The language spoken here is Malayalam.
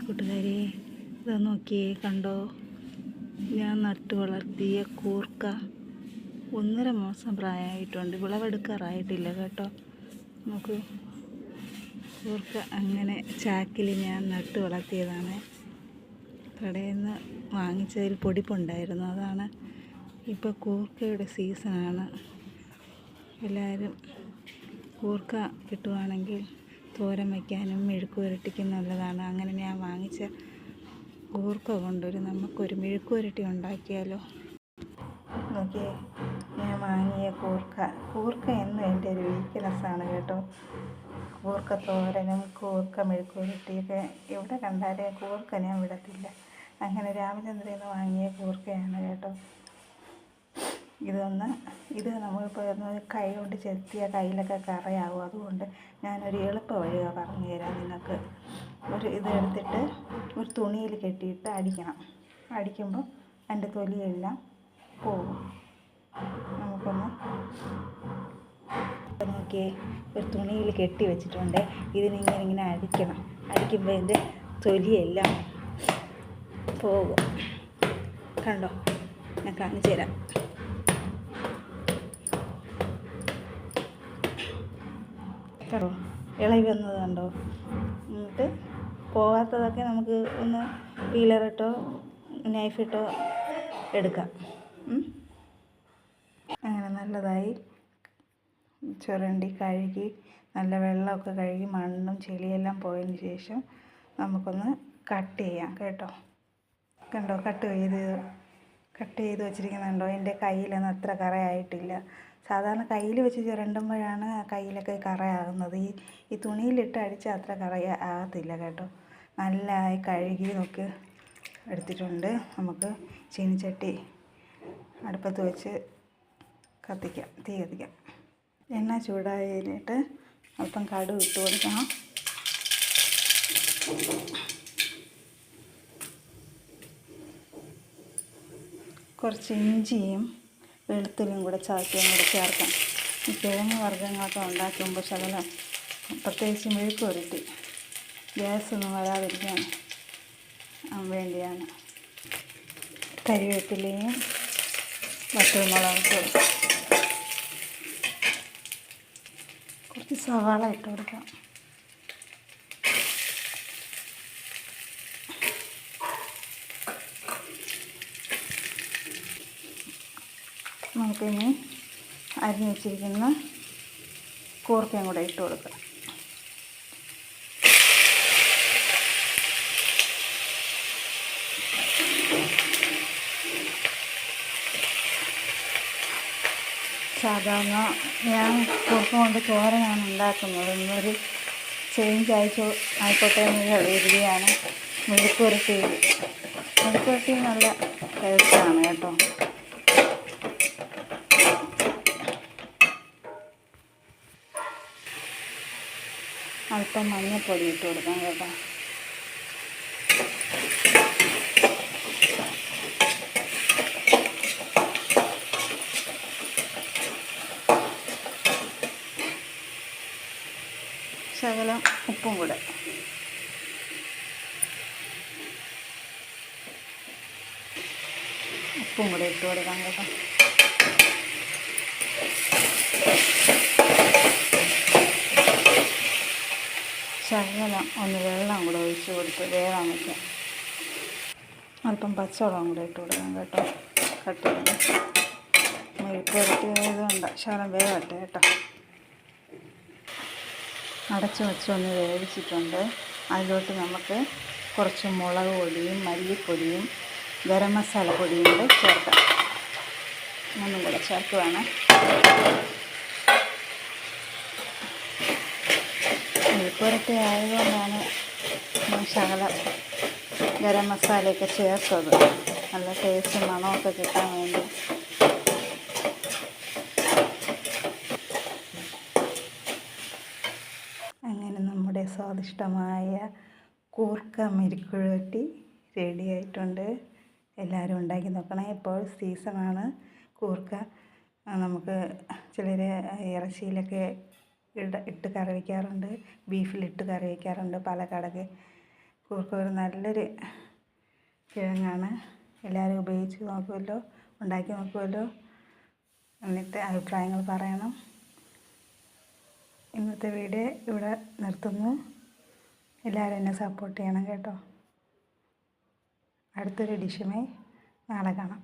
കൂട്ടുകാരെ, ഇത് നോക്കിയേ, കണ്ടോ? ഞാൻ നട്ടു വളർത്തിയ കൂർക്ക 1.5 മാസം പ്രായമായിട്ടുണ്ട്. വിളവെടുക്കാറായിട്ടില്ല കേട്ടോ. നമുക്ക് കൂർക്ക അങ്ങനെ ചാക്കിൽ ഞാൻ നട്ടു വളർത്തിയതാണ്. കടയിൽ നിന്ന് വാങ്ങിച്ചതിൽ പൊടിപ്പുണ്ടായിരുന്നു. അതാണ്. ഇപ്പോൾ കൂർക്കയുടെ സീസണാണ്. എല്ലാവരും കൂർക്ക കിട്ടുവാണെങ്കിൽ തോരൻ വയ്ക്കാനും മെഴുക്ക് പുരട്ടിക്കും നല്ലതാണ്. അങ്ങനെ ഞാൻ വാങ്ങിച്ച കൂർക്ക കൊണ്ടൊരു നമുക്കൊരു മെഴുക്ക് പുരട്ടി ഉണ്ടാക്കിയാലോ? നോക്കിയേ, ഞാൻ വാങ്ങിയ കൂർക്ക എന്നും എൻ്റെ ഒരു വീക്ക്നെസ്സാണ് കേട്ടോ. കൂർക്ക തോരനും കൂർക്ക മെഴുക്ക് പുരട്ടിയൊക്കെ എവിടെ കണ്ടാലേ കൂർക്ക ഞാൻ വിടത്തില്ല. അങ്ങനെ രാമചന്ദ്രയിൽ നിന്ന് വാങ്ങിയ കൂർക്കയാണ് കേട്ടോ. ഇത് നമ്മളിപ്പോൾ കൈ കൊണ്ട് ചെത്തിയ കയ്യിലൊക്കെ കറയാവും. അതുകൊണ്ട് ഞാനൊരു എളുപ്പ വഴി പറഞ്ഞു തരാം നിങ്ങൾക്ക്. ഇതെടുത്തിട്ട് ഒരു തുണിയിൽ കെട്ടിയിട്ട് അടിക്കണം. അടിക്കുമ്പോൾ അതിൻ്റെ തൊലിയെല്ലാം പോകും. നമുക്കൊന്ന് നോക്കിയേ, ഒരു തുണിയിൽ കെട്ടി വെച്ചിട്ടുണ്ട്. ഇതിനിങ്ങനെ അടിക്കണം. അടിക്കുമ്പോൾ ഇതിൻ്റെ തൊലിയെല്ലാം പോകും. കണ്ടോ? ഞാൻ കാണിച്ചു തരാം. കണ്ടോ? ഇളകി വന്നത് കണ്ടോ? എന്നിട്ട് പോകാത്തതൊക്കെ നമുക്ക് ഒന്ന് പീലറിട്ടോ നൈഫിട്ടോ എടുക്കാം. അങ്ങനെ നല്ലതായി ചുരണ്ടി കഴുകി നല്ല വെള്ളമൊക്കെ കഴുകി മണ്ണും ചെളിയെല്ലാം പോയതിന് ശേഷം നമുക്കൊന്ന് കട്ട് ചെയ്യാം കേട്ടോ. കണ്ടോ? കട്ട് ചെയ്ത് വെച്ചിരിക്കുന്നുണ്ടോ? എൻ്റെ കയ്യിലൊന്നും അത്ര കറയായിട്ടില്ല. സാധാരണ കയ്യിൽ വെച്ച് ചുരണ്ടുമ്പോഴാണ് കയ്യിലൊക്കെ കറയാകുന്നത്. ഈ തുണിയിലിട്ട് അടിച്ചാൽ അത്ര ആകത്തില്ല കേട്ടോ. നല്ലതായി കഴുകി നോക്കി എടുത്തിട്ടുണ്ട്. നമുക്ക് ചീനിച്ചട്ടി അടുപ്പത്ത് വെച്ച് തീ കത്തിക്കാം. എണ്ണ ചൂടായിട്ട് അല്പം കടുക് ഇട്ട് കൊടുക്കണം. കുറച്ച് ഇഞ്ചിയും വെളുത്തുള്ളിയും കൂടെ ചതച്ചും കൂടെ ചേർക്കാം. ഈ കിഴങ്ങ് വർഗ്ഗങ്ങളൊക്കെ ഉണ്ടാക്കുമ്പോൾ ശകലം പ്രത്യേകിച്ച് മെഴുക്ക് പുരട്ടി ഗ്യാസൊന്നും വരാതിരിക്കാൻ വേണ്ടിയാണ്. കരിവേപ്പിലയും വറ്റൽമുളകും കുറച്ച് സവാള ഇട്ട് കൊടുക്കാം. നമുക്കിനി അരിഞ്ഞ് വെച്ചിരിക്കുന്ന കൂർക്കയും കൂടെ ഇട്ട് കൊടുക്കാം. സാധാരണ ഞാൻ കൂർക്ക കൊണ്ട് തോരനാണ് ഉണ്ടാക്കുന്നത്. ഇന്നൊരു ചേഞ്ച് ആയിക്കോട്ടെ എന്ന് എഴുതിയാണ് മെഴുക്ക് പുരട്ടി നല്ല ടേസ്റ്റാണ് കേട്ടോ. അല്പം മഞ്ഞൾപ്പൊടി ഇട്ട് കൊടുക്കാം കേട്ടോ. ശകലം ഉപ്പും കൂടെ. ഇട്ട് കൊടുക്കാം കേട്ടോ. ശകലം ഒന്ന് വെള്ളം കൂടെ ഒഴിച്ച് കൊടുത്ത് വേവാൻ വയ്ക്കാം. അല്പം പച്ചവെള്ളം കൂടെ ഇട്ട് കൊടുക്കാം കേട്ടോ. കട്ട് ചെയ്ത് മെഴുക്ക് പുരട്ടിയതുകൊണ്ട് ശകലം വേവട്ടെ കേട്ടോ. അടച്ചു വെച്ചൊന്ന് വേവിച്ചിട്ടുണ്ട്. അതിലോട്ട് നമുക്ക് കുറച്ച് മുളക് പൊടിയും മല്ലിപ്പൊടിയും ഗരം മസാല പൊടിയും കൂടെ ചേർക്കാം. ഒന്നും കൂടെ ചേർക്കുവാണ്. മെഴുക്ക് പുരട്ടി ആയതുകൊണ്ടാണ് ശകലം ഗരം മസാലയൊക്കെ ചേർത്തത്. നല്ല ടേസ്റ്റ് മണമൊക്കെ കിട്ടാൻ വേണ്ടി. അങ്ങനെ നമ്മുടെ സ്വാദിഷ്ടമായ കൂർക്ക മെഴുക്ക് പുരട്ടി റെഡി ആയിട്ടുണ്ട്. എല്ലാവരും ഉണ്ടാക്കി നോക്കണം. ഇപ്പോൾ സീസണാണ് കൂർക്ക. നമുക്ക് ചിലർ ഇറച്ചിയിലൊക്കെ ഇട്ട് കറി വയ്ക്കാറുണ്ട്, ബീഫിലിട്ട് കറി വയ്ക്കാറുണ്ട്. പാലക്കാടൊക്കെ കൂർക്ക ഒരു നല്ലൊരു കിഴങ്ങാണ്. എല്ലാവരും ഉപയോഗിച്ച് നോക്കുമല്ലോ, ഉണ്ടാക്കി നോക്കുമല്ലോ. എന്നിട്ട് അഭിപ്രായങ്ങൾ പറയണം. ഇന്നത്തെ വീഡിയോ ഇവിടെ നിർത്തുന്നു. എല്ലാവരും എന്നെ സപ്പോർട്ട് ചെയ്യണം കേട്ടോ. അടുത്തൊരു ഡിഷുമായി നാളെ കാണാം.